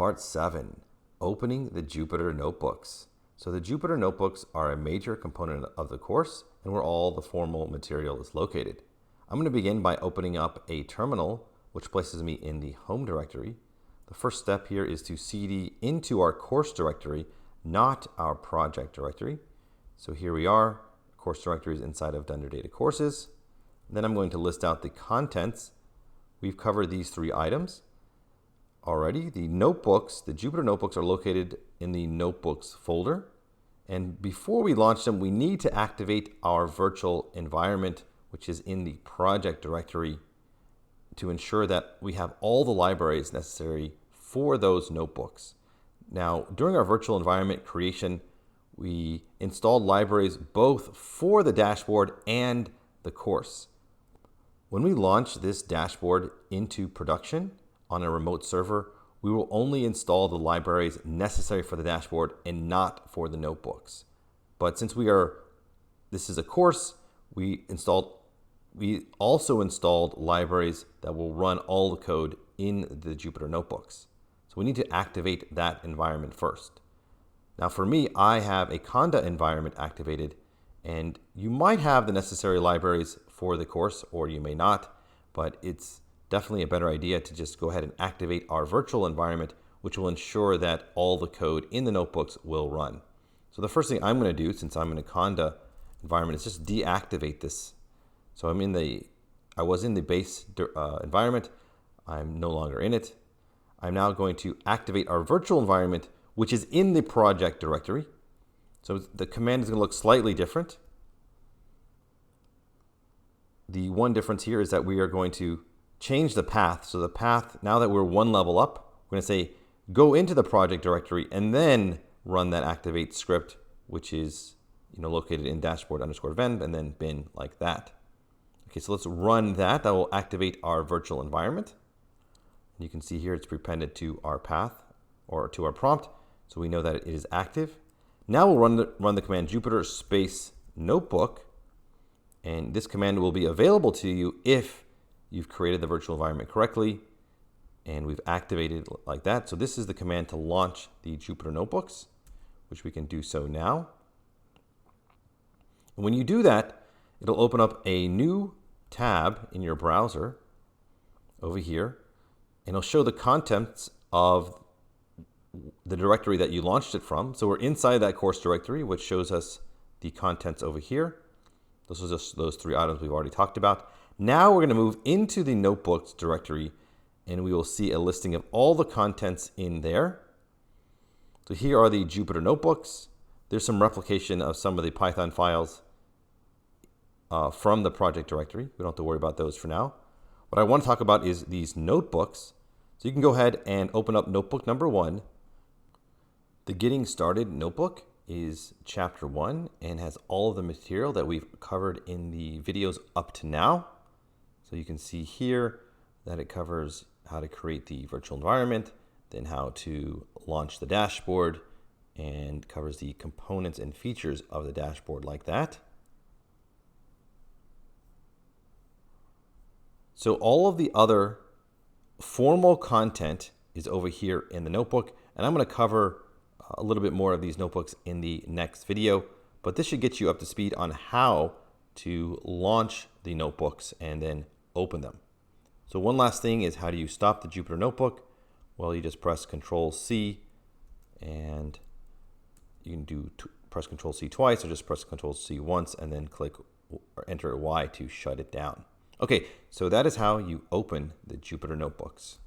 Part 7, Opening the Jupyter Notebooks. So the Jupyter Notebooks are a major component of the course and where all the formal material is located. I'm going to begin by opening up a terminal, which places me in the home directory. The first step here is to cd into our course directory, not our project directory. So here we are, course directory is inside of Dunder Data Courses. Then I'm going to list out the contents. We've covered these three items already. The notebooks, the Jupyter Notebooks are located in the Notebooks folder. And before we launch them, we need to activate our virtual environment, which is in the project directory, to ensure that we have all the libraries necessary for those notebooks. Now, during our virtual environment creation, we installed libraries both for the dashboard and the course. When we launch this dashboard into production on a remote server, we will only install the libraries necessary for the dashboard and not for the notebooks. But since this is a course, we also installed libraries that will run all the code in the Jupyter Notebooks. So we need to activate that environment first. Now for me, I have a Conda environment activated, and you might have the necessary libraries for the course or you may not, but it's definitely a better idea to just go ahead and activate our virtual environment, which will ensure that all the code in the notebooks will run. So the first thing I'm going to do, since I'm in a Conda environment, is just deactivate this. So I was in the base environment. I'm no longer in it. I'm now going to activate our virtual environment, which is in the project directory. So the command is going to look slightly different. The one difference here is that we are going to change the path. So the path, now that we're one level up, we're going to say go into the project directory and then run that activate script, which is located in dashboard_venv and then bin like that. Okay, so let's run that. That will activate our virtual environment. You can see here it's prepended to our path or to our prompt, so we know that it is active. Now we'll run the command Jupyter space notebook, and this command will be available to you if you've created the virtual environment correctly, and we've activated like that. So this is the command to launch the Jupyter Notebooks, which we can do so now. And when you do that, it'll open up a new tab in your browser over here, and it'll show the contents of the directory that you launched it from. So we're inside that course directory, which shows us the contents over here. This is just those three items we've already talked about. Now we're going to move into the notebooks directory, and we will see a listing of all the contents in there. So here are the Jupyter Notebooks. There's some replication of some of the Python files from the project directory. We don't have to worry about those for now. What I want to talk about is these notebooks. So you can go ahead and open up notebook number 1. The Getting Started notebook is chapter 1 and has all of the material that we've covered in the videos up to now. So you can see here that it covers how to create the virtual environment, then how to launch the dashboard, and covers the components and features of the dashboard like that. So all of the other formal content is over here in the notebook, and I'm going to cover a little bit more of these notebooks in the next video, but this should get you up to speed on how to launch the notebooks and then open them. So one last thing is, how do you stop the Jupyter Notebook? Well, you just press Control-C, and you can press Control-C twice or just press Control-C once and then click or enter Y to shut it down. Okay, so that is how you open the Jupyter Notebooks.